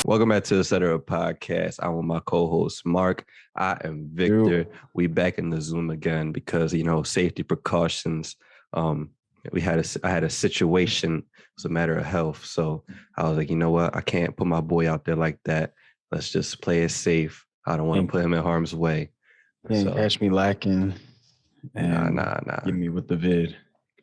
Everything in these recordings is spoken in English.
Welcome back to the Center of Podcast. I'm with my co-host Mark. I am Victor. Yo. We back in the Zoom again because safety precautions. I had a situation. It was a matter of health, so I was like, you know what? I can't put my boy out there like that. Let's just play it safe. I don't want to put him in harm's way. Can't catch me lacking. And Nah. Give me with the vid.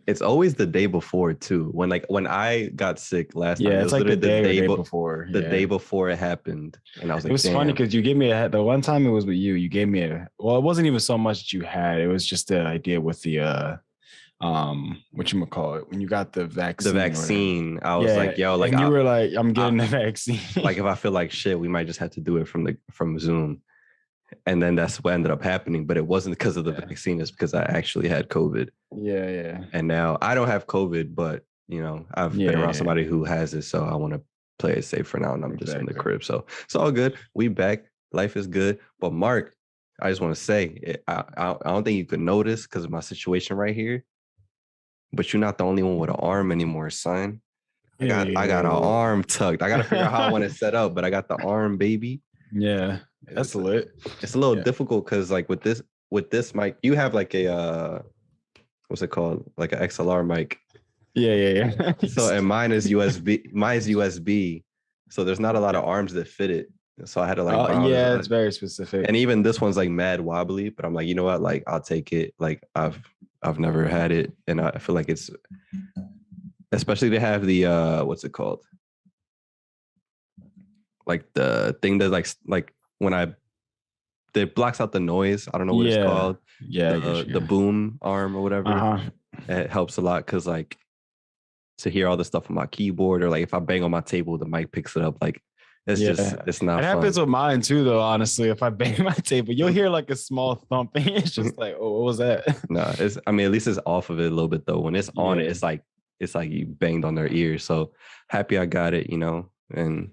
It's always the day before too. When I got sick last time, Yeah, it it's was like the literally day before. the day before it happened, and I was like, It was funny because you gave me the one time it was with you. You gave me it wasn't even so much that you had. It was just the idea with the whatchamacallit, when you got the vaccine. The vaccine. I was like, yo, like and you were like, I'm getting the vaccine. Like if I feel like shit, we might just have to do it from Zoom. And then that's what ended up happening. But it wasn't because of the vaccine, it's because I actually had COVID. Yeah. And now I don't have COVID, but I've been around somebody who has it. So I want to play it safe for now. And I'm just in the crib. So it's all good. We back. Life is good. But Mark, I just want to say, I don't think you could notice because of my situation right here. But you're not the only one with an arm anymore, son. I got an arm tucked. I got to figure out how I want to set up, but I got the arm, baby. Yeah, that's lit. It's a little difficult because like with this mic, you have like a what's it called? Like an XLR mic. Yeah. So and mine is USB. Mine's USB. So there's not a lot of arms that fit it. So I had to like it's very specific. And even this one's like mad wobbly, but I'm like, you know what? Like I'll take it. Like I've never had it, and I feel like it's especially to have the what's it called? Like the thing that like when it blocks out the noise. I don't know what it's called. Yeah, the boom arm or whatever. It helps a lot because like to hear all the stuff on my keyboard, or like if I bang on my table, the mic pks it up. Like it's not. It happens with mine too, though. Honestly, if I bang my table, you'll hear like a small thumping. It's just like, oh, what was that? No, at least it's off of it a little bit though. When it's on it, it's like you banged on their ears. So happy I got it, and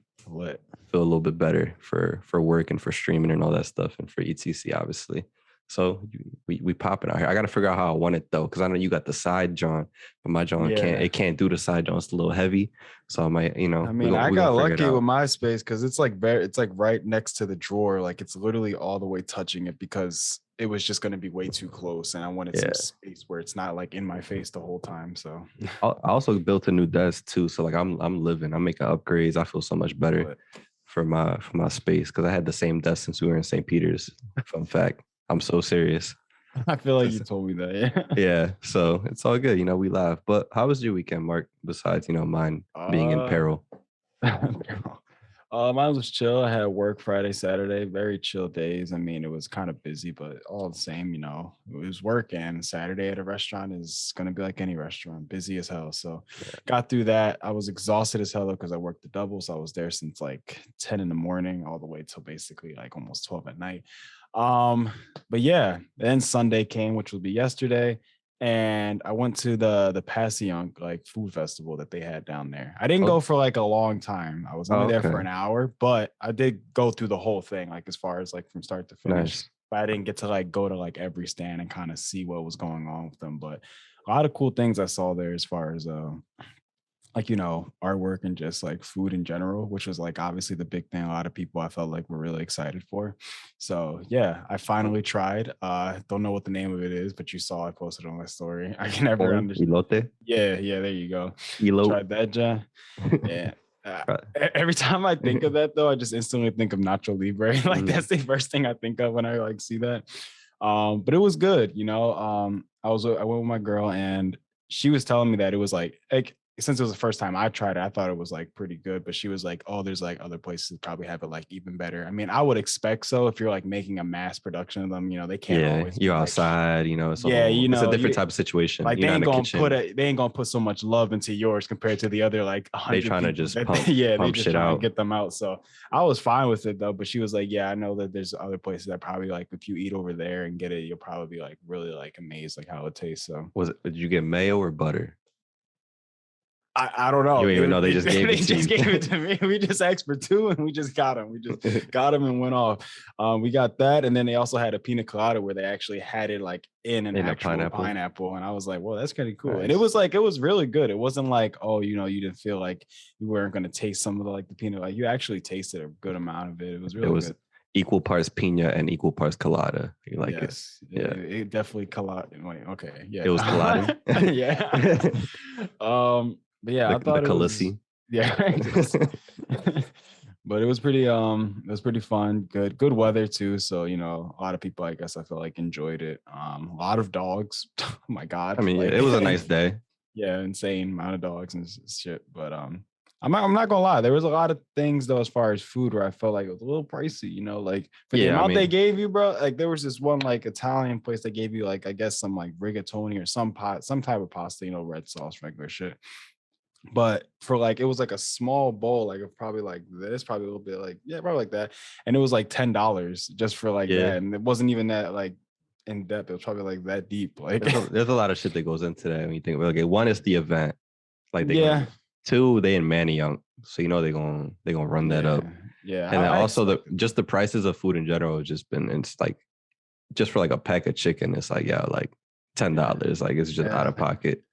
feel a little bit better for work and for streaming and all that stuff, and for etc obviously. So we popping out here. I got to figure out how I want it though, because I know you got the side John, but my John can't do the side John. It's a little heavy, so I might I got lucky with my space because it's like right next to the drawer. Like it's literally all the way touching it because it was just going to be way too close, and I wanted some space where it's not like in my face the whole time. So I also built a new desk too. So like I'm making upgrades. I feel so much better for my space because I had the same desk since we were in St. Peter's. Fun fact. I'm so serious. I feel like you told me that. Yeah. So it's all good. We laugh. But how was your weekend, Mark? Besides, mine being in peril. Mine was chill. I had work Friday, Saturday, very chill days. I mean, it was kind of busy, but all the same, it was work, and Saturday at a restaurant is going to be like any restaurant, busy as hell. So got through that. I was exhausted as hell because I worked the double. So I was there since like 10 in the morning all the way till basically like almost 12 at night. But yeah, then Sunday came, which will be yesterday. And I went to the Passyunk like food festival that they had down there. I didn't go for like a long time. I was only there for an hour, but I did go through the whole thing, like as far as like from start to finish. Nice. But I didn't get to like go to like every stand and kind of see what was going on with them. But a lot of cool things I saw there as far as like, artwork and just like food in general, which was like obviously the big thing a lot of people I felt like were really excited for. So yeah, I finally tried. Don't know what the name of it is, but you saw I posted on my story. I can never understand. Elote? Yeah, there you go. Elote. Tried that, John. Yeah. Every time I think of that though, I just instantly think of Nacho Libre. Like that's the first thing I think of when I like see that. But it was good, I went with my girl and she was telling me that it was like since it was the first time I tried it, I thought it was like pretty good, but she was like, oh, there's like other places that probably have it like even better. I mean, I would expect so if you're like making a mass production of them, they can't always you're outside, it's it's a different type of situation. Like they ain't gonna put so much love into yours compared to the other like 100 they trying to just pump shit out, get them out. So I was fine with it though, but she was like, yeah, I know that there's other places that probably like if you eat over there and get it, you'll probably be like really like amazed like how it tastes. So did you get mayo or butter? I don't know. You didn't even know they just gave it to you. They just gave it to me. We just asked for 2 and we just got them. We just got them and went off. We got that. And then they also had a pina colada where they actually had it like in an actual pineapple. And I was like, well, that's kind of cool. Nice. And it was really good. It wasn't like, oh, you know, you didn't feel like you weren't going to taste some of the, like the peanut. Like you actually tasted a good amount of it. It was really good. Equal parts pina and equal parts colada. You like it? Yeah, it definitely colada. Okay, yeah, it was colada. Yeah. But yeah, I thought it was, yeah. But it was pretty fun. Good weather too. So, you know, a lot of people, I guess I feel like enjoyed it. A lot of dogs. Oh my God. I mean, like, it was a nice day. Yeah, insane amount of dogs and shit. But I'm not gonna lie, there was a lot of things though as far as food where I felt like it was a little pricey, you know, like for the amount they gave you, bro. Like there was this one like Italian place that gave you like, I guess some like rigatoni or some type of pasta, you know, red sauce, regular shit. But for like, it was like a small bowl, like probably like this, probably a little bit like, yeah, probably like that. And it was like $10 just for like that. And it wasn't even that like in depth. It was probably like that deep. Like there's a lot of shit that goes into that when you think, okay, one is the event. Like two, they in Manayunk. So you know they're gonna run that up. Yeah. And then also the prices of food in general have just been, it's like just for like a pack of chicken, it's like, yeah, like $10. Like it's just out of pocket.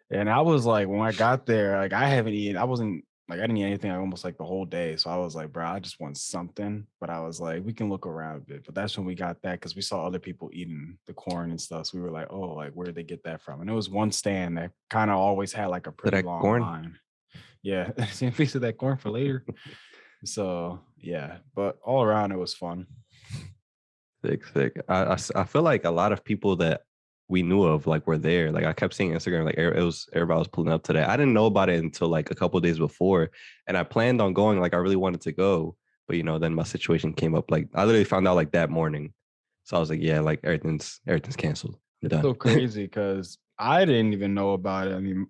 And I was like, when I got there, like I didn't eat anything like almost like the whole day. So I was like, bro, I just want something. But I was like, we can look around a bit. But that's when we got that because we saw other people eating the corn and stuff. So we were like, oh, like where did they get that from? And it was one stand that kind of always had like a pretty long line. Yeah, same piece of that corn for later. So yeah, but all around it was fun. Thick. I feel like a lot of people that we knew of like were there. Like I kept seeing Instagram, like everybody was pulling up to that. I didn't know about it until like a couple of days before, and I planned on going. Like I really wanted to go, but you know, then my situation came up. Like I literally found out like that morning, so I was like, yeah, like everything's canceled. It's so crazy because I didn't even know about it. I mean,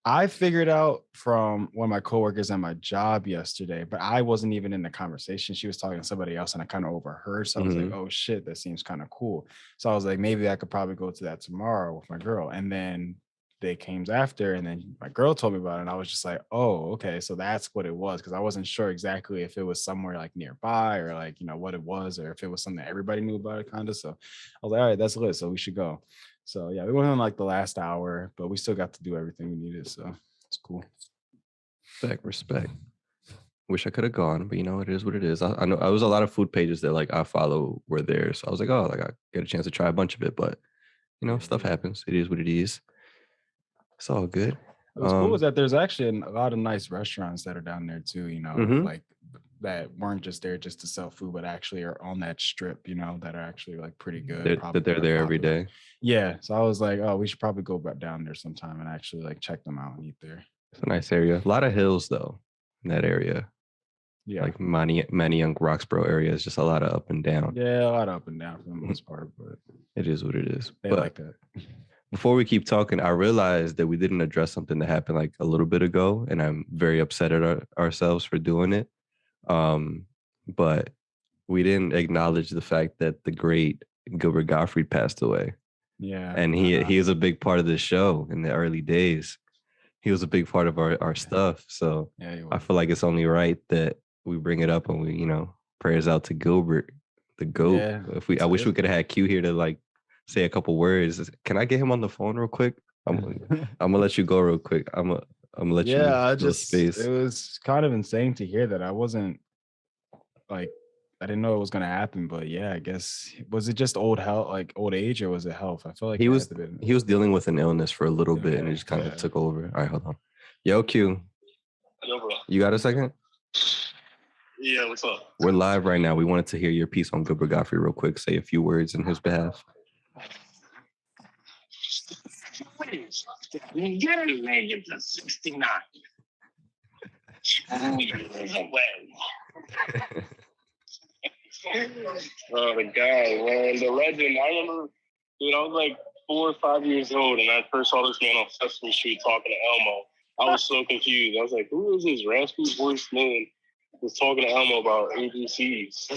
I figured out from one of my coworkers at my job yesterday, but I wasn't even in the conversation. She was talking to somebody else and I kind of overheard. So I was like, oh shit, that seems kind of cool. So I was like, maybe I could probably go to that tomorrow with my girl. And then they came after and then my girl told me about it. And I was just like, oh, okay. So that's what it was. Cause I wasn't sure exactly if it was somewhere like nearby or like, you know, what it was, or if it was something that everybody knew about it kind of. So I was like, all right, that's lit. So we should go. So yeah, we went on like the last hour, but we still got to do everything we needed. So it's cool. Respect. Wish I could have gone, but you know, it is what it is. I know I was a lot of food pages that like I follow were there. So I was like, oh, like I get a chance to try a bunch of it, but you know, stuff happens. It is what it is. It's all good. What's cool is that there's actually a lot of nice restaurants that are down there too, you know, like that weren't just there just to sell food, but actually are on that strip, you know, that are actually like pretty good. They're there every day. Yeah. So I was like, oh, we should probably go back down there sometime and actually like check them out and eat there. It's a nice area. A lot of hills though in that area. Yeah. Like Manayunk, Roxborough area is just a lot of up and down. Yeah, a lot of up and down for the most part, but it is what it is. They like that. Before we keep talking, I realized that we didn't address something that happened like a little bit ago, and I'm very upset at ourselves for doing it. But we didn't acknowledge the fact that the great Gilbert Gottfried passed away. Yeah. And he was a big part of the show in the early days. He was a big part of our stuff. So I feel like it's only right that we bring it up and we, you know, prayers out to Gilbert, the GOAT. Yeah, I wish we could have had Q here to like say a couple words. Can I get him on the phone real quick? I'm gonna let you go real quick. I'm gonna let you. Yeah, it was kind of insane to hear that. I wasn't like, I didn't know it was gonna happen, but yeah, I guess, was it just old age, or was it health? I feel like he was dealing with an illness for a little bit, and it just kind of took over. All right, hold on. Yo, Q. Yo, bro. You got a second? Yeah, what's up? We're live right now. We wanted to hear your piece on Gilbert Gottfried real quick. Say a few words in his behalf. Get a million to 69. Oh, the guy, man, the legend. I remember, dude, I was like 4 or 5 years old, and I first saw this man on Sesame Street talking to Elmo. I was so confused. I was like, who is this raspy voiced man that's talking to Elmo about ABCs?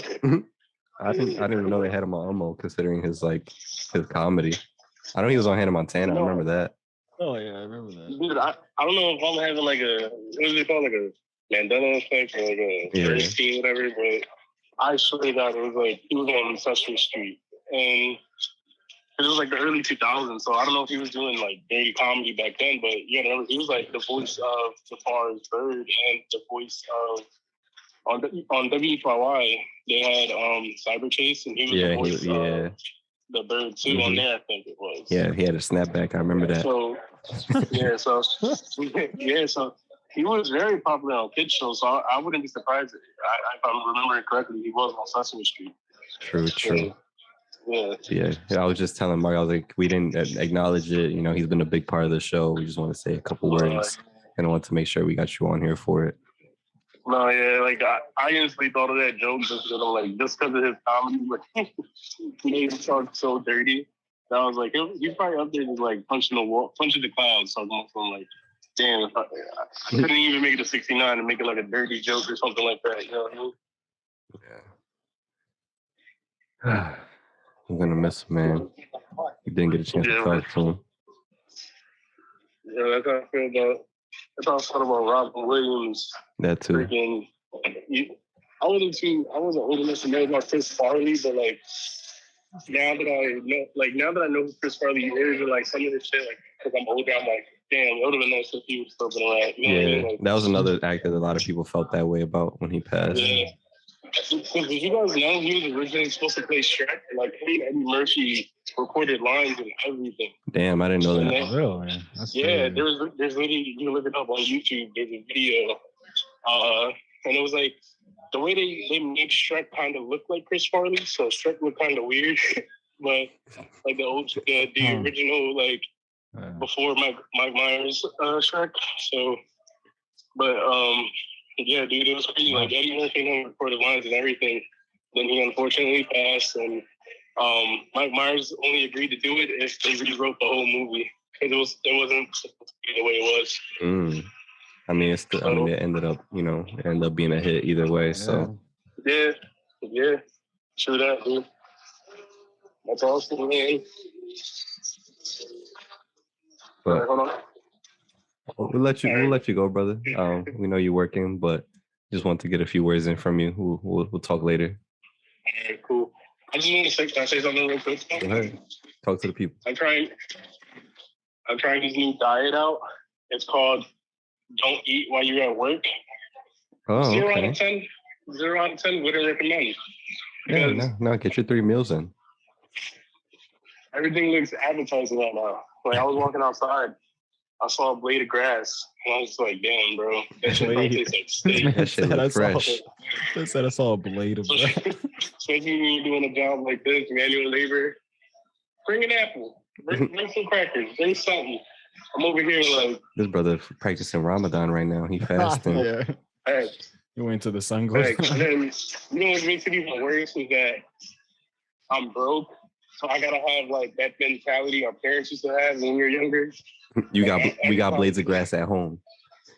I didn't even know they had him on Elmo, considering his comedy. I know he was on Hannah Montana. I remember that. Oh yeah, I remember that. Dude, I don't know if I'm having like what is it called, like a Mandela effect or like a Bernstein, whatever. But I swear to God, it was like he was on Sesame Street, and it was like the early 2000s. So I don't know if he was doing like dirty comedy back then, but yeah, he was like the voice of Jafar's Bird and the voice of on WPY. They had Cyber Chase, and he was the voice of the Bird too on there. I think it was. Yeah, he had a snapback. I remember that. So so he was very popular on kids shows. So I wouldn't be surprised if I'm remembering correctly, he was on Sesame Street. True. So, yeah. I was just telling Mark, I was like, we didn't acknowledge it. You know, he's been a big part of the show. We just want to say a couple words, and I want to make sure we got you on here for it. No, yeah, like I instantly thought of that joke just because I'm like, just because of his comedy, like he made him talk so dirty. That I was like, he's probably up there just like punching the clouds. So I'm like, damn, I couldn't even make it to 69 and make it like a dirty joke or something like that. You know what I mean? Yeah. I'm gonna miss him, man. You didn't get a chance to talk to him. Yeah, that's how I feel about. That's how I thought about Robin Williams. That too. Freaking, I wasn't old enough to know about Chris Farley, but like now that I know who Chris Farley is, and like some of this shit, like because I'm older, I'm like, damn, it would have been nice if he was still been around. You know what I mean? Like, that was another actor that a lot of people felt that way about when he passed. Yeah. Did you guys know he was originally supposed to play Shrek? Like him and Eddie Murphy recorded lines and everything. Damn, I didn't know that. Really? Yeah, there's literally, you can look it up on YouTube. There's a video, and it was like the way they made Shrek kind of look like Chris Farley. So Shrek looked kind of weird, but like the original like before Mike Myers Shrek. So, but yeah, dude, it was crazy. Like Eddie Murphy and him recorded lines and everything. Then he unfortunately passed, and Mike Myers only agreed to do it if they rewrote the whole movie because it wasn't supposed to be the way it was. I mean, it ended up, being a hit either way. So yeah, true that, dude. That's awesome, man. But, all right, hold on. We'll let you go, brother. We know you're working, but just want to get a few words in from you. We'll talk later. All right, cool. I just want to say, can I say something real quick? Go ahead. Talk to the people. I'm trying this new diet out. It's called Don't Eat While You're at Work. Oh, 0 okay. out of 10. 0 out of 10 wouldn't recommend. Yeah, no, get your 3 meals in. Everything looks appetizing right now. Like I was walking outside, I saw a blade of grass, and I was just like, "Damn, bro, that shit probably tastes like steak." That shit look fresh. They said I saw a blade of grass. Especially when you're doing a job like this, manual labor. Bring an apple. Bring some crackers. Bring something. I'm over here like this brother practicing Ramadan right now. He fasting. Yeah. Hey, you went to the sun goes. And then you know what makes it even worse is that I'm broke. So I gotta have like that mentality our parents used to have when we were younger. We got blades of grass at home.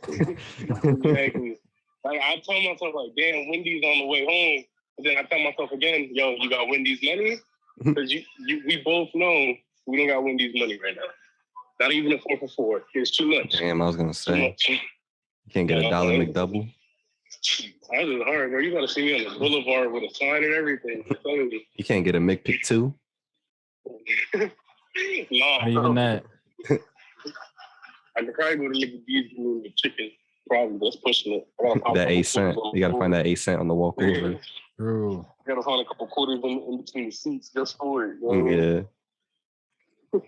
Exactly. Like I tell myself like, damn, Wendy's on the way home. But then I tell myself again, yo, you got Wendy's money? Because we both know we don't got Wendy's money right now. Not even a 4 for $4. It's too much. Damn, I was gonna say. You can't get a $1 McDouble. That was hard, bro. You gotta see me on the boulevard with a sign and everything. You can't get a McPick 2? Not even that. I could probably go to McDee's with the chicken. Probably that's pushing it. That 8 cent. You gotta find that 8 cent on the walk over. True. You gotta find a couple quarters in between the seats just for it. You know? Yeah.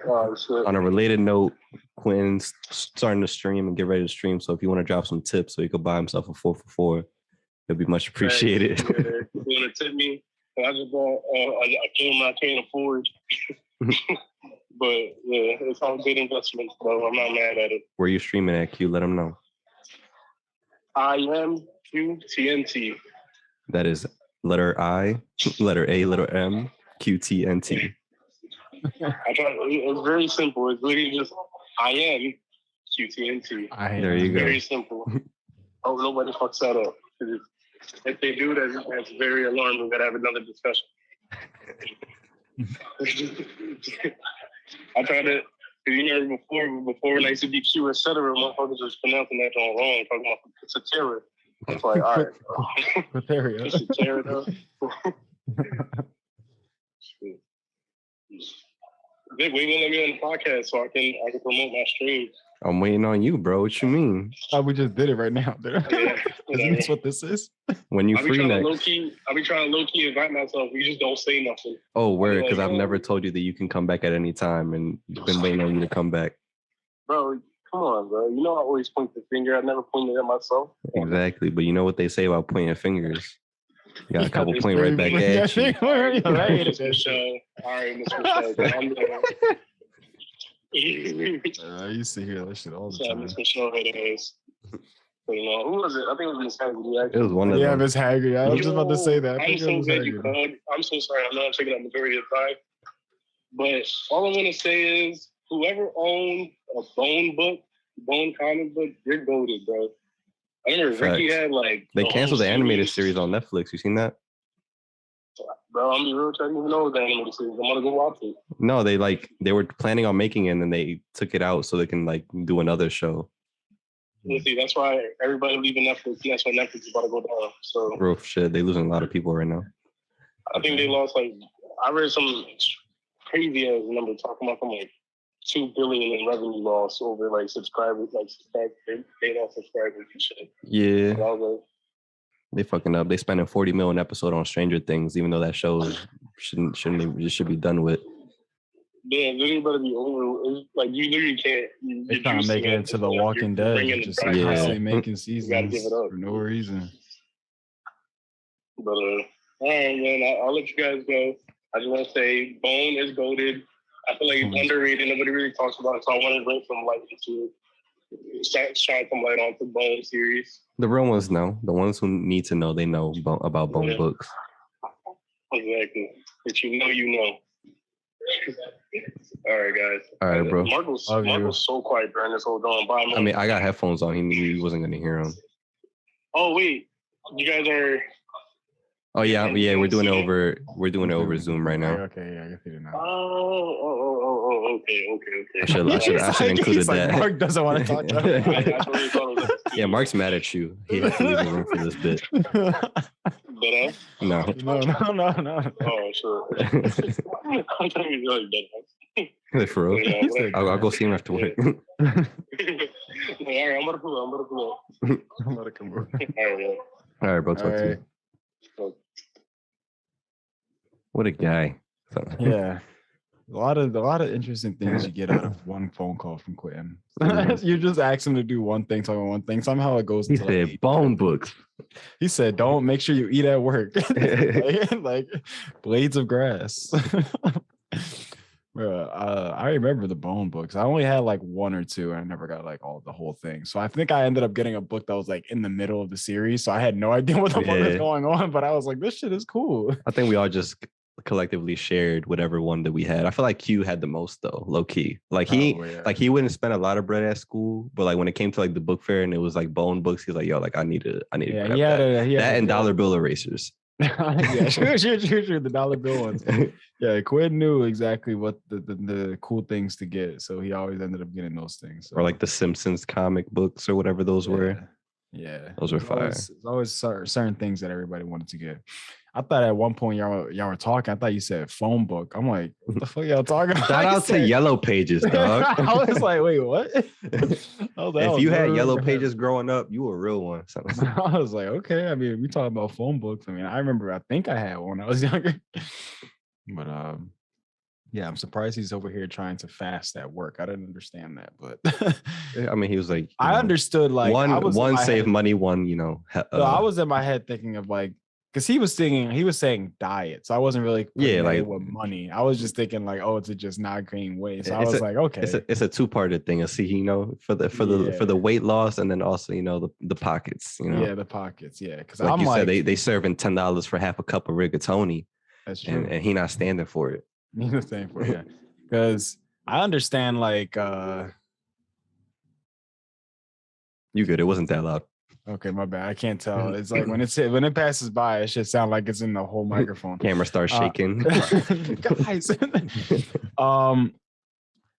Oh, shit. On a related note, Quinn's starting to stream and get ready to stream. So if you want to drop some tips so he could buy himself a 4 for $4, it'll be much appreciated. Right. Yeah, if you want to tip me, I just bought a camera I can't afford. But yeah, it's all good investments, so I'm not mad at it. Where you streaming at, Q? Let them know. I am QTNT. That is letter I, letter A, letter M, QTNT. It's very simple. It's literally just I am QTNT. There you go. Very simple. Oh, nobody fucks that up. If they do, that's very alarming. We gotta have another discussion. I try to you know, before when I used to be Q, etc., motherfuckers was pronouncing that all wrong, talking about it's a terror. It's like, all right, it's a terror, though. Vic, we gonna let me on the podcast so I can promote my streams. I'm waiting on you, bro. What you mean? Oh, we just did it right now. Yeah, isn't this what this is? When you free next? I'll be trying to low key invite myself. You just don't say nothing. Oh, word, because I've never told you that you can come back at any time, and been waiting on you to come back. Bro, come on, bro. You know I always point the finger. I never pointed at myself. Exactly, but you know what they say about pointing fingers. You got a couple pointing right back at you. All right, Mr. Michelle. I used to hear that shit all the time. Miss Michelle had ass. Who was it? I think it was Miss Haggard. It was one of them. Yeah, Miss Haggard. I was just about to say that. I'm so glad you called. I'm so sorry. I know I'm taking up majority of the time. But all I'm going to say is whoever owned a Bone comic book, you're goated, bro. I remember Ricky had like... They canceled the animated series on Netflix. You seen that? Bro, I'm be real. I didn't even know it was the animated series. I'm gonna go watch it. No, they were planning on making it, and then they took it out so they can like do another show. You see, that's why everybody leaving Netflix. That's why Netflix is about to go down. So real shit, they losing a lot of people right now. I think they lost I read some crazy ass number talking about like $2 billion in revenue loss over like subscribers. They lost subscribers and shit. Yeah. They fucking up. They spending $40 million an episode on Stranger Things, even though that show should be done with. Yeah, literally better be over. It's like you literally can't. They're trying to make it into The Walking Dead. Just constantly making seasons you gotta give it up for no reason. But all right, man. I'll let you guys go. I just want to say, Bone is goated. I feel like it's underrated. Nobody really talks about it, so I want to bring some light into it. Shine some light on the Bone series. The real ones know. The ones who need to know, they know about Bone books. Exactly. If you know, you know. All right, guys. All right, bro. Mark was so quiet during this whole going by. I mean, I got headphones on. He wasn't going to hear them. Oh, wait. You guys are... Oh yeah. We're doing it over Zoom right now. Okay, yeah, I can see it now. Okay. I should include that. Mark doesn't want to talk to him. Yeah, Mark's mad at you. He has to leave the room for this bit. No. Oh, sure. I'm trying to be like that. For real? Yeah, I'll go see him after work. All right, I'm gonna pull up. I'm gonna come over. All right, bro. Talk to you. What a guy. Yeah. A lot of interesting things you get out of one phone call from Quentin. You just ask him to do one thing, talk about one thing. Somehow it goes. He said like Bone books. He said, "Don't make sure you eat at work." like blades of grass. Bro, I remember the Bone books. I only had like one or two, and I never got like the whole thing. So I think I ended up getting a book that was like in the middle of the series. So I had no idea what the fuck was going on, but I was like, this shit is cool. I think we all just collectively shared whatever one that we had. I feel like Q had the most though, low key. Like he wouldn't spend a lot of bread at school, but like when it came to like the book fair and it was like Bone books, he was like, yo, like I need to grab that and dollar bill erasers. Yeah, sure, the dollar bill ones. Yeah, Quinn knew exactly what the cool things to get, so he always ended up getting those things. So. Or like the Simpsons comic books or whatever those were. Yeah, those were fire. There's always certain things that everybody wanted to get. I thought at one point y'all were talking. I thought you said phone book. I'm like, what the fuck y'all talking about? Shout out to Yellow Pages, dog. I was like, wait, what? If you had Yellow Pages growing up, you were a real one. I was like, okay. I mean, we talking about phone books. I mean, I remember. I think I had one when I was younger. But yeah, I'm surprised he's over here trying to fast at work. I didn't understand that, but I mean, he was like, I understood like one save money, one, so I was in my head thinking of like. Because he was saying diet. So I wasn't really like with money. I was just thinking like, oh, to just not gain weight. So I was like, okay. It's a two-parted thing. For the weight loss and then also, the pockets, Yeah, the pockets. Yeah. Because like you said, they serving $10 for half a cup of rigatoni. That's true. And he not standing for it. He's not standing for it, yeah. Because I understand like you good. It wasn't that loud. Okay, my bad. I can't tell. It's like when it passes by, it should sound like it's in the whole microphone. Camera starts shaking. Guys.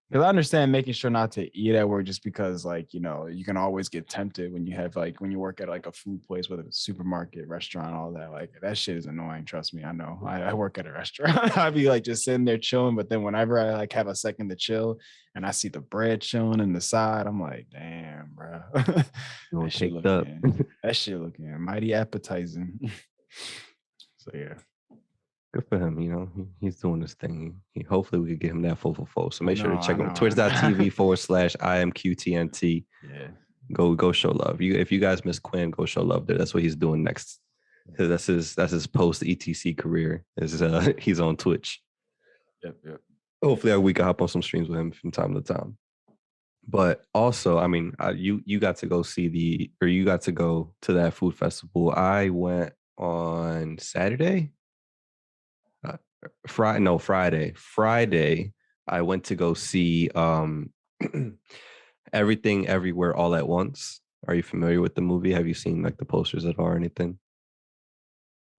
Because I understand making sure not to eat at work just because, like, you know, you can always get tempted when you have, like, when you work at like a food place, whether it's a supermarket, restaurant, all that. Like, that shit is annoying. Trust me. I know. I work at a restaurant. I'd be like just sitting there chilling. But then whenever I like have a second to chill and I see the bread chilling in the side, I'm like, damn, bro. That shit looking mighty appetizing. So, yeah. Good for him, you know. He's doing this thing. Hopefully we could get him that full. So make sure to check him twitch.tv/IMQTNT. Yeah. Go show love. If you guys miss Quinn, go show love there. That's what he's doing next. That's his post ETC career. He's on Twitch. Yep. Hopefully we can hop on some streams with him from time to time. But also, I mean, you got to go you got to go to that food festival. I went on Saturday. Friday. I went to go see Everything Everywhere All at Once. Are you familiar with the movie? Have you seen like the posters at all or anything?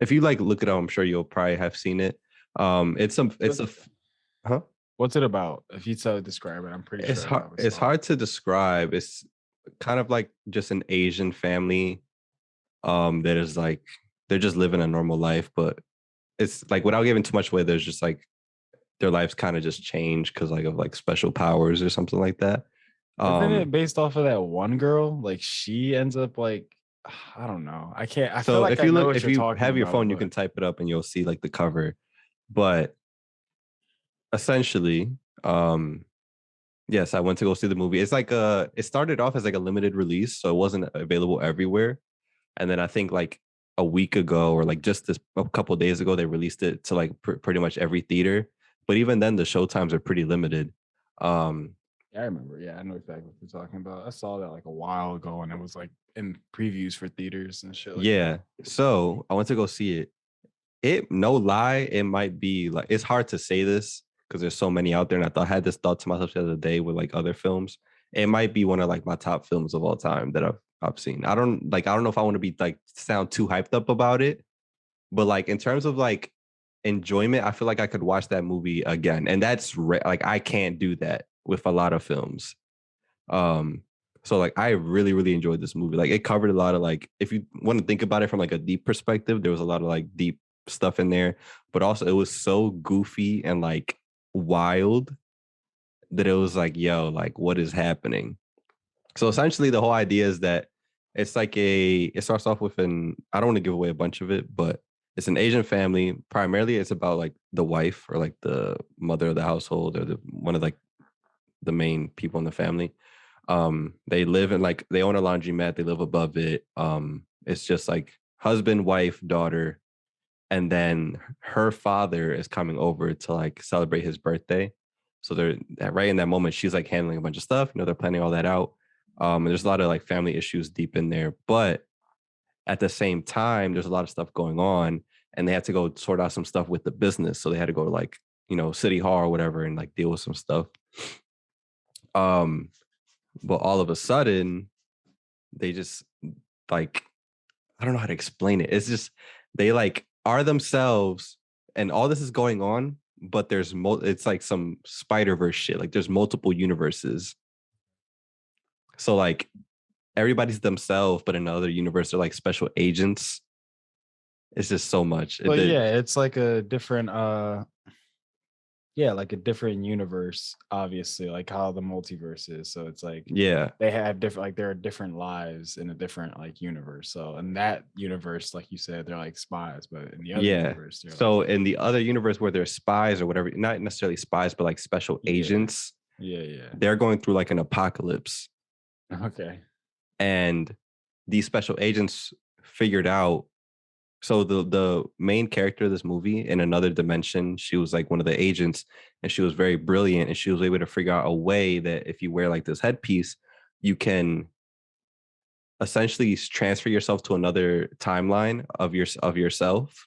If you like look it up, I'm sure you'll probably have seen it. What's it about? If you describe it, I'm pretty sure it's hard to describe. It's kind of like just an Asian family that is like they're just living a normal life, but it's like without giving too much away, there's just like their lives kind of just change because like of like special powers or something like that. Isn't it based off of that one girl? Like she ends up like, I don't know. I can't. I feel like if you have your phone, you can type it up and you'll see like the cover. But essentially, yes, I went to go see the movie. It's like it started off as like a limited release, so it wasn't available everywhere. And then I think like a week ago or like just a couple of days ago, they released it to like pretty much every theater. But even then, the show times are pretty limited. Yeah, I remember. Yeah, I know exactly what you're talking about. I saw that like a while ago, and it was like in previews for theaters and shit. That. So I went to go see it. No lie, it might be like it's hard to say this because there's so many out there. And I had this thought to myself the other day with like other films. It might be one of like my top films of all time that I've seen. I don't know if I want to be like sound too hyped up about it, but like in terms of like enjoyment, I feel like I could watch that movie again, and that's like I can't do that with a lot of films. So like I really, really enjoyed this movie. Like it covered a lot of like, if you want to think about it from like a deep perspective, there was a lot of like deep stuff in there, but also it was so goofy and like wild that it was like, yo, like what is happening? So essentially the whole idea is that it's like it starts off with I don't want to give away a bunch of it, but it's an Asian family. Primarily it's about like the wife or like the mother of the household or one of like the main people in the family. They live in like they own a laundromat, they live above it. It's just like husband, wife, daughter, and then her father is coming over to like celebrate his birthday. So they're right in that moment, she's like handling a bunch of stuff, they're planning all that out. And there's a lot of like family issues deep in there, but at the same time, there's a lot of stuff going on, and they had to go sort out some stuff with the business. So they had to go to like, City Hall or whatever and like deal with some stuff. But all of a sudden, they just like, I don't know how to explain it. It's just they like are themselves, and all this is going on, but it's like some Spider-Verse shit. Like there's multiple universes. So like everybody's themselves, but in another universe, they're like special agents. It's just so much. But yeah, it's like a different like a different universe, obviously, like how the multiverse is. So it's like they have different, like there are different lives in a different like universe. So in that universe, like you said, they're like spies, but in the other universe, so like, in the other universe where they're spies or whatever, not necessarily spies, but like special agents. They're going through like an apocalypse. Okay. And these special agents figured out. So the main character of this movie, in another dimension, she was like one of the agents, and she was very brilliant, and she was able to figure out a way that if you wear like this headpiece, you can essentially transfer yourself to another timeline of yourself.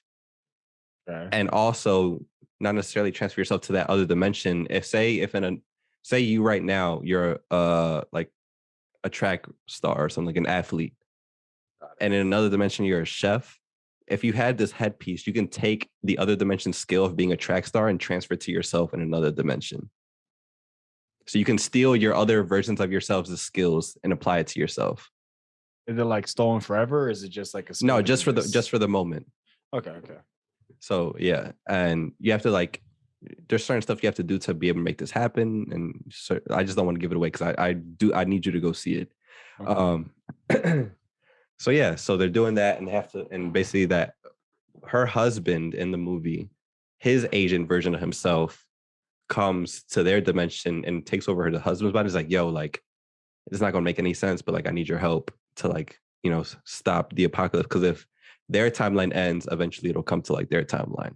Okay. And also not necessarily transfer yourself to that other dimension. Say you right now, you're like a track star or something, like an athlete, and in another dimension you're a chef. If you had this headpiece, you can take the other dimension skill of being a track star and transfer it to yourself in another dimension. So you can steal your other versions of yourselves' skills and apply it to yourself. Is it like stolen forever, or is it just like a no, just for the moment? Okay. So yeah, and you have to like, there's certain stuff you have to do to be able to make this happen, and so I just don't want to give it away because I need you to go see it. Okay. So yeah, so they're doing that and have to, and basically that her husband in the movie, his agent version of himself comes to their dimension and takes over her husband's body. Is like, yo, like it's not gonna make any sense, but like I need your help to like, you know, stop the apocalypse, because if their timeline ends, eventually it'll come to like their timeline.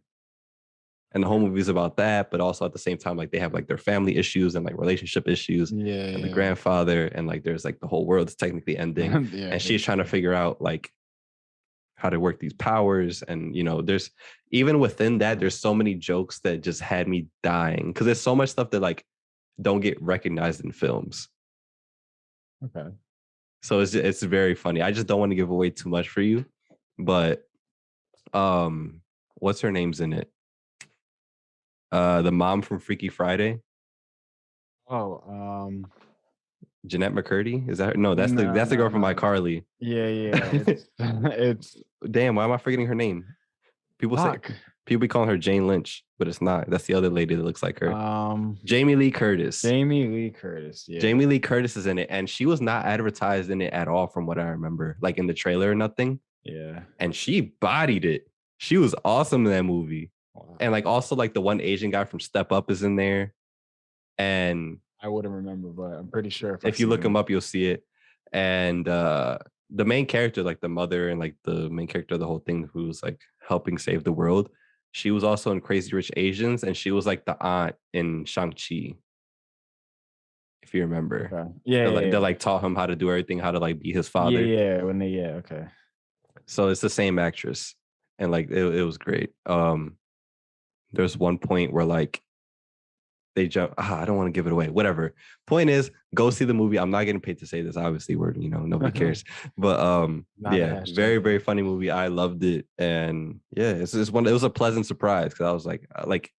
And the whole movie is about that, but also at the same time, like they have like their family issues and like relationship issues, and the grandfather, and like there's like the whole world is technically ending, and she's trying to figure out like how to work these powers. And you know, there's even within that, there's so many jokes that just had me dying, because there's so much stuff that like don't get recognized in films. Okay. So it's very funny. I just don't want to give away too much for you, but what's her name's in it? The mom from Freaky Friday. Oh, Jeanette McCurdy, is that her? No, that's the girl from iCarly. Yeah. It's damn. Why am I forgetting her name? People be calling her Jane Lynch, but it's not. That's the other lady that looks like her. Jamie Lee Curtis. Jamie Lee Curtis. Yeah. Jamie Lee Curtis is in it, and she was not advertised in it at all, from what I remember. Like in the trailer or nothing. Yeah. And she bodied it. She was awesome in that movie. Wow. And like also like the one Asian guy from Step Up is in there. And I wouldn't remember, but I'm pretty sure if you look him up, you'll see it. And the main character, like the mother and like the main character of the whole thing, who's like helping save the world, she was also in Crazy Rich Asians, and she was like the aunt in Shang-Chi, if you remember. Okay. Yeah, they like taught him how to do everything, how to like be his father. Okay. So it's the same actress, and like it was great. There's one point where like they jump. I don't want to give it away. Whatever. Point is, go see the movie. I'm not getting paid to say this. Obviously, nobody cares. But yeah, very very funny movie. I loved it, and yeah, it's one. It was a pleasant surprise, because I was like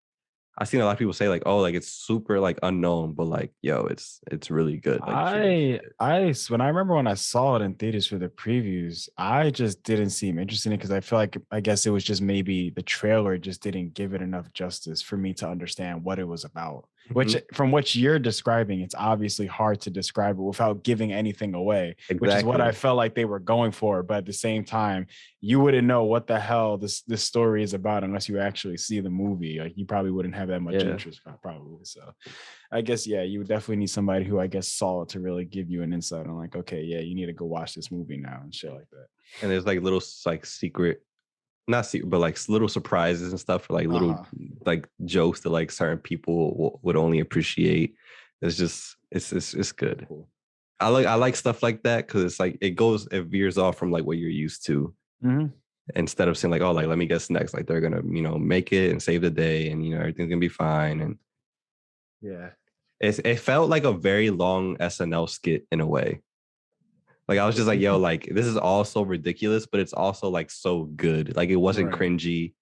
I seen a lot of people say like, oh, like it's super like unknown, but like, yo, it's really good. Like when I remember when I saw it in theaters for the previews, I just didn't seem interested in it, because I feel like, I guess it was just maybe the trailer just didn't give it enough justice for me to understand what it was about. Which, from what you're describing, it's obviously hard to describe it without giving anything away, which is what I felt like they were going for. But at the same time, you wouldn't know what the hell this story is about unless you actually see the movie. Like, you probably wouldn't have that much interest, probably. So I guess, yeah, you would definitely need somebody who I guess saw it to really give you an insight on like, okay, yeah, you need to go watch this movie now and shit like that. And there's like little like secret, not secret, but like little surprises and stuff, for like little like jokes that like certain people would only appreciate. It's just it's good. Cool. I like stuff like that, because it's like it veers off from like what you're used to. Instead of saying like, oh, like let me guess next, like they're gonna make it and save the day, and everything's gonna be fine. And yeah, it felt like a very long SNL skit in a way. Like I was just like, yo, like this is all so ridiculous, but it's also like so good. Like it wasn't cringy.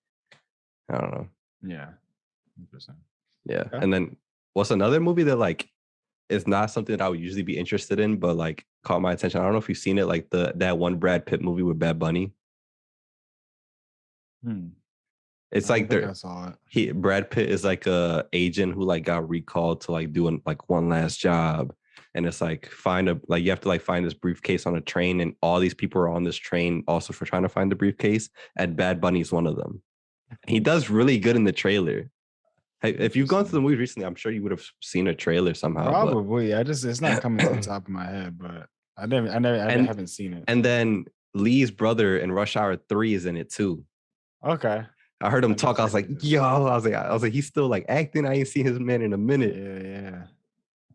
I don't know. Yeah. 100%. Yeah. Okay. And then what's another movie that like is not something that I would usually be interested in, but like caught my attention? I don't know if you've seen it, like that one Brad Pitt movie with Bad Bunny. It's like I saw it. Brad Pitt is like a agent who like got recalled to like doing like one last job. And it's like you have to like find this briefcase on a train, and all these people are on this train also for trying to find the briefcase, and Bad Bunny is one of them. He does really good in the trailer. Hey, if you've gone to the movie recently, I'm sure you would have seen a trailer somehow. Probably. It's not coming to the top of my head, but I haven't seen it. And then Lee's brother in Rush Hour 3 is in it too. Okay. I heard him talk. I was like, yo, I was like, he's still like acting. I ain't seen his man in a minute. Yeah.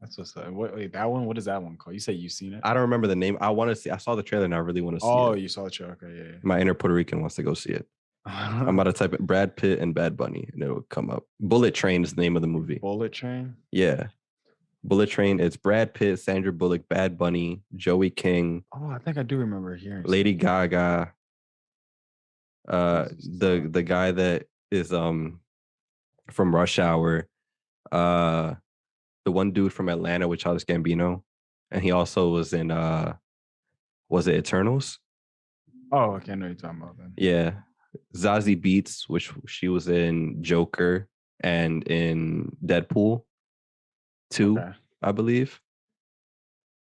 That's what's up. Wait, that one? What is that one called? You say you've seen it? I don't remember the name. I want to see. I saw the trailer and I really want to see it. Oh, you saw the trailer. Okay, yeah. My inner Puerto Rican wants to go see it. I'm about to type it Brad Pitt and Bad Bunny, and it'll come up. Bullet Train is the name of the movie. Bullet Train? Yeah. Bullet Train. It's Brad Pitt, Sandra Bullock, Bad Bunny, Joey King. Oh, I think I do remember hearing. Lady Gaga. The guy that is from Rush Hour. the one dude from Atlanta with Childish Gambino, and he also was in was it Eternals? Oh, okay, I know you're talking about that. Yeah, Zazie Beetz, which she was in Joker and in Deadpool 2, Okay. I believe.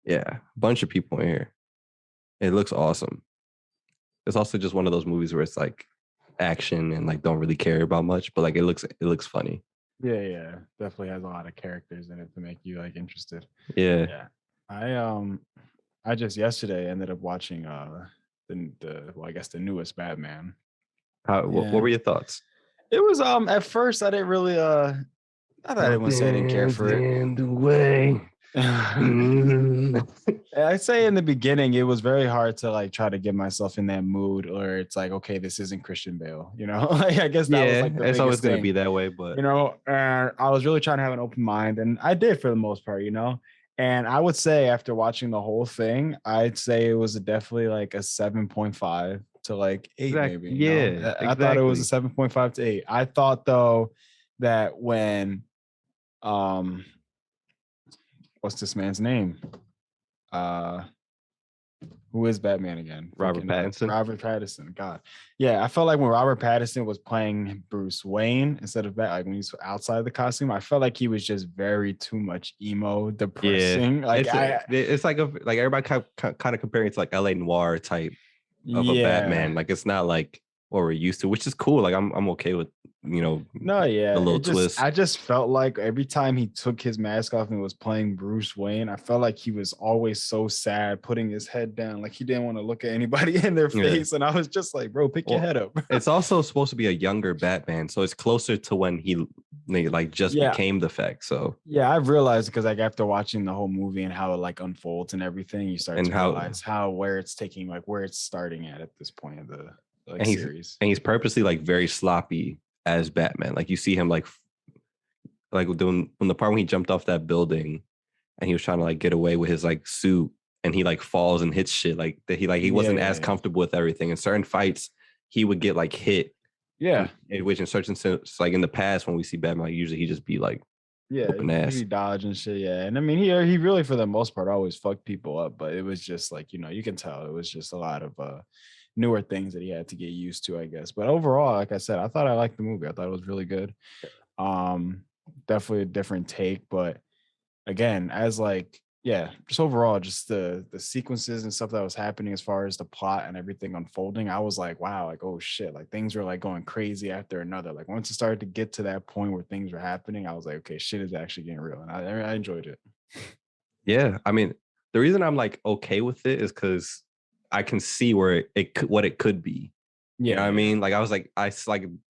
Yeah, bunch of people in here. It looks awesome. It's also just one of those movies where it's like action and like don't really care about much, but like it looks funny. Yeah, definitely has a lot of characters in it to make you like interested. Yeah. I just yesterday ended up watching the well, I guess the newest Batman. What were your thoughts? It was at first I didn't really I didn't say I didn't care for it. In the way. I'd say in the beginning it was very hard to like try to get myself in that mood, or it's like, okay, this isn't Christian Bale, you know. Like I guess that was like the it's always going to be that way, but you know, I was really trying to have an open mind, and I did for the most part, you know. And I would say after watching the whole thing, I'd say it was definitely like a 7.5 to like 8, maybe. Yeah, I thought it was a 7.5 to 8. I thought though that when what's this man's name? Who is Batman again? Robert Pattinson. Robert Pattinson. God. Yeah, I felt like when Robert Pattinson was playing Bruce Wayne instead of like when he was outside the costume, I felt like he was just very too much emo, depressing. Yeah. Like it's like everybody kind of comparing it to like LA Noir type of a Batman. Like it's not like what we're used to, which is cool. Like I'm okay with, you know, the little twist. I just felt like every time he took his mask off and was playing Bruce Wayne, I felt like he was always so sad, putting his head down, like he didn't want to look at anybody in their face. And I was just like, bro, pick your head up. It's also supposed to be a younger Batman, so it's closer to when he like just became the fact. So yeah, I've realized, because like after watching the whole movie and how it like unfolds and everything, you start to realize where it's taking, like where it's starting at this point of the series. And he's purposely like very sloppy as Batman. Like you see him like doing when the part when he jumped off that building and he was trying to like get away with his like suit, and he like falls and hits shit like that. He wasn't as comfortable with everything. In certain fights, he would get like hit. Yeah. Which in certain sense, like in the past when we see Batman, like usually he just be like he dodge and shit. Yeah. And I mean he really for the most part always fucked people up, but it was just like, you know, you can tell it was just a lot of newer things that he had to get used to, I guess. But overall, like I said, I thought I liked the movie. I thought it was really good. Definitely a different take, but again, as like, yeah, just overall, just the sequences and stuff that was happening as far as the plot and everything unfolding, I was like, wow, like, oh shit, like things were like going crazy after another. Like once it started to get to that point where things were happening, I was like, okay, shit is actually getting real, and I enjoyed it. Yeah, I mean, the reason I'm like okay with it is because I can see where what it could be. Yeah, you know what I mean? Like I was like,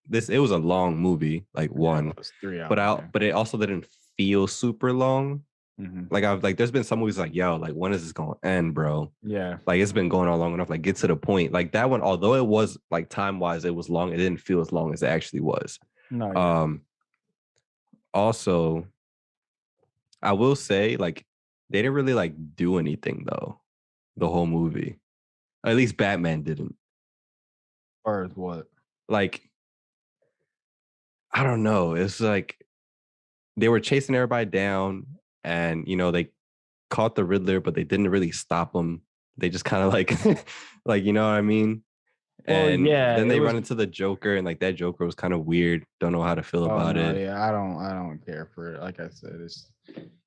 this. It was a long movie, like one, it was 3 hours, but it also didn't feel super long. Mm-hmm. Like I was like, there's been some movies like, yo, like when is this going to end, bro? Yeah, like it's been going on long enough. Like get to the point. Like that one, although it was like time wise, it was long. It didn't feel as long as it actually was. No. Yeah. Also, I will say like they didn't really like do anything though. The whole movie. At least Batman didn't. Or what? Like, I don't know. It's like they were chasing everybody down, and you know they caught the Riddler, but they didn't really stop him. They just kind of like, like you know what I mean. And then they run into the Joker, and like that Joker was kind of weird. Don't know how to feel about it. Yeah, I don't care for it. Like I said, it's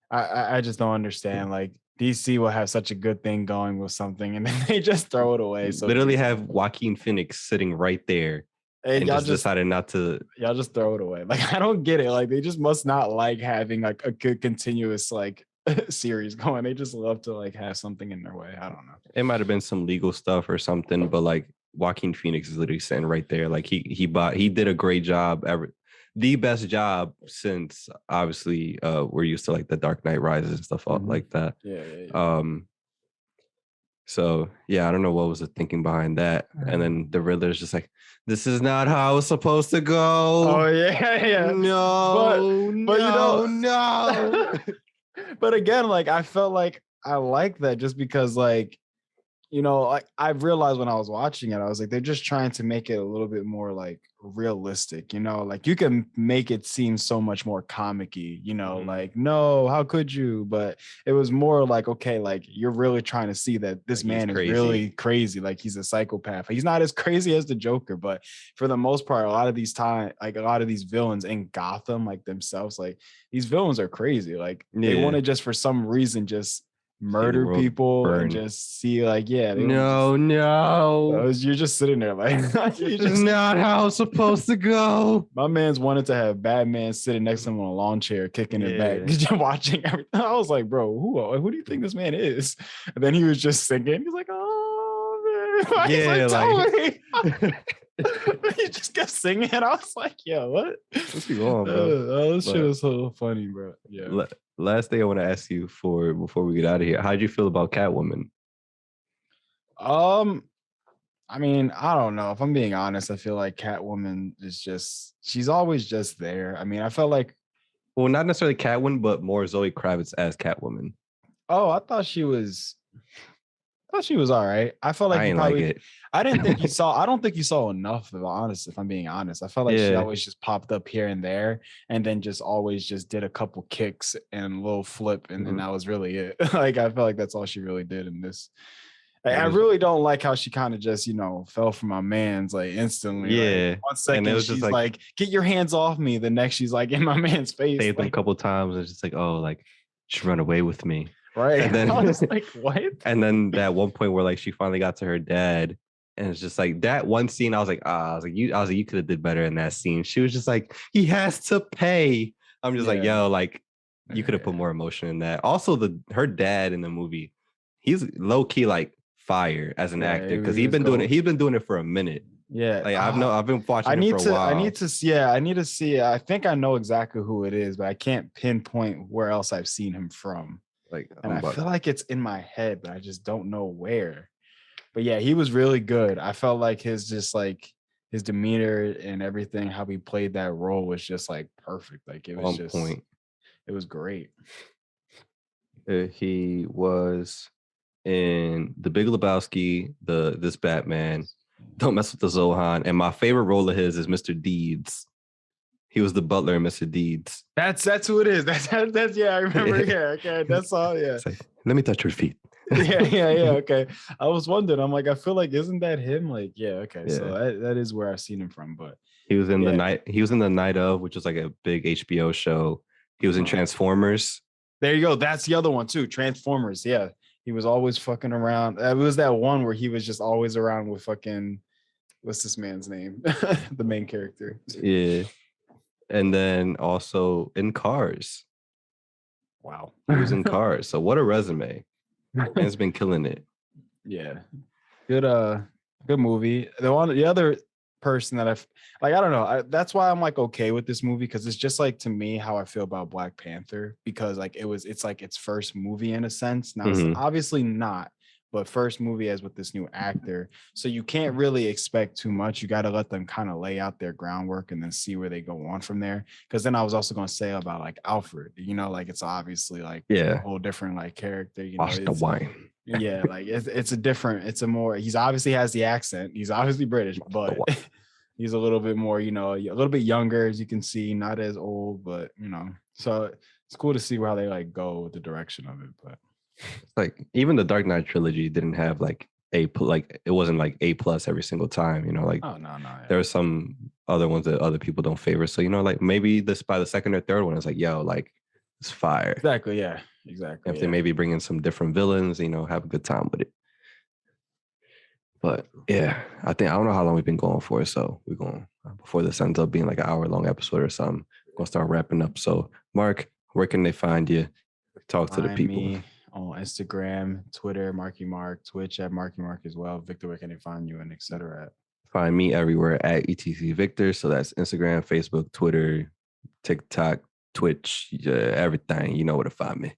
I just don't understand. Like DC will have such a good thing going with something, and then they just throw it away. So literally have Joaquin Phoenix sitting right there, and y'all just decided not to. Y'all just throw it away. Like I don't get it. Like they just must not like having like a good continuous like series going. They just love to like have something in their way. I don't know. It might have been some legal stuff or something, but like Joaquin Phoenix is literally sitting right there. Like he did a great job. The best job since obviously we're used to like the Dark Knight Rises and stuff like that. Yeah. So yeah, I don't know what was the thinking behind that. And then the Riddler's just like, this is not how it was supposed to go. Oh yeah. No, but you know, no. But again, like I felt like I like that just because like you know, like I've realized when I was watching it, I was like, they're just trying to make it a little bit more like realistic, you know, like you can make it seem so much more comic-y, you know, like, no, how could you? But it was more like, okay, like you're really trying to see that this Like, man is really crazy. Like he's a psychopath. He's not as crazy as the Joker, but for the most part, a lot of these villains in Gotham, like themselves, like these villains are crazy. Like they want to just for some reason just murder people and just see like, yeah, you're just sitting there like this is not how it's supposed to go. My man's wanted to have Batman sitting next to him on a lawn chair kicking it back, watching everything. I was like, bro, who do you think this man is? And then he was just singing. He's like, oh man. He just kept singing. I was like, yo, what? What's going on, bro? This shit was so funny, bro. Yeah. Last thing I want to ask you before we get out of here, how'd you feel about Catwoman? I mean, I don't know. If I'm being honest, I feel like Catwoman is she's always just there. I mean, I felt like, well, not necessarily Catwoman, but more Zoe Kravitz as Catwoman. Oh, I thought she was all right. I felt like I don't think you saw enough of honest, if I'm being honest. I felt like she always just popped up here and there and then just always just did a couple kicks and a little flip and then that was really it. Like I felt like that's all she really did in this. I really don't like how she kind of just, you know, fell for my man's like instantly. Yeah. Like, 1 second she's just like, get your hands off me. The next she's like in my man's face. Saved him a couple times. It's just like, oh, like she run away with me. Right. And then I was like, what? And then that one point where like she finally got to her dad. And it's just like that one scene. I was like, you could have did better in that scene. She was just like, he has to pay. I'm just like, yo, like you could have put more emotion in that. Also, her dad in the movie, he's low key like fire as an actor because he's been doing it for a minute. Yeah, like I've been watching it for a while. I need to see. I think I know exactly who it is, but I can't pinpoint where else I've seen him from. Like, and I feel like it's in my head, but I just don't know where. But yeah, he was really good. I felt like his demeanor and everything, how he played that role was just like perfect. Like it was just point. It was great. He was in The Big Lebowski, this Batman, Don't Mess with the Zohan, and my favorite role of his is Mr. Deeds. He was the butler in Mr. Deeds. That's who it is. That's yeah, I remember. Yeah, okay, that's all. Yeah. Like, let me touch your feet. yeah. Okay. I was wondering. I'm like, I feel like, isn't that him? Like, yeah. Okay. Yeah. So that is where I've seen him from. But he was in the night. He was in the Night Of, which was like a big HBO show. He was in Transformers. There you go. That's the other one too. Transformers. Yeah. He was always fucking around. It was that one where he was just always around with fucking, what's this man's name? The main character. Yeah. And then also in Cars. Wow. He was in Cars. So what a resume. Man's been killing it. Yeah. Good movie. The other person that I don't know. That's why I'm like okay with this movie, because it's just like to me how I feel about Black Panther, because like it's like its first movie in a sense. Now it's obviously not, but first movie as with this new actor. So you can't really expect too much. You got to let them kind of lay out their groundwork and then see where they go on from there. Because then I was also going to say about like Alfred, you know, like it's obviously like a whole different like character. You know, the wine. Yeah, like he's obviously has the accent. He's obviously British, but he's a little bit more, you know, a little bit younger, as you can see, not as old, but you know, so it's cool to see how they like go with the direction of it. But it's like even the Dark Knight trilogy didn't have like it wasn't like A+ every single time, you know, like there are some other ones that other people don't favor. So, you know, like maybe this by the second or third one, it's like, yo, like it's fire. Exactly. Yeah, exactly. If they maybe bring in some different villains, you know, have a good time with it. But yeah, I don't know how long we've been going for. So we're going, before this ends up being like an hour-long episode or something, we're going to start wrapping up. So Mark, where can they find you? Talk to the people. Me on Instagram, Twitter, Marky Mark, Twitch at Marky Mark as well. Victor, where can they find you, and etc. Find me everywhere at ETC Victor. So that's Instagram, Facebook, Twitter, TikTok, Twitch, everything. You know where to find me.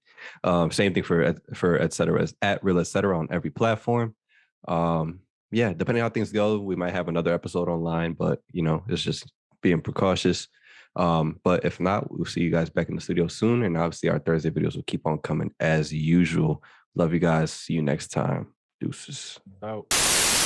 Same thing for etc. at Real etc. on every platform. Yeah, depending on how things go, we might have another episode online, but you know, it's just being precautious. But if not, we'll see you guys back in the studio soon. And obviously our Thursday videos will keep on coming as usual. Love you guys. See you next time. Deuces. Out.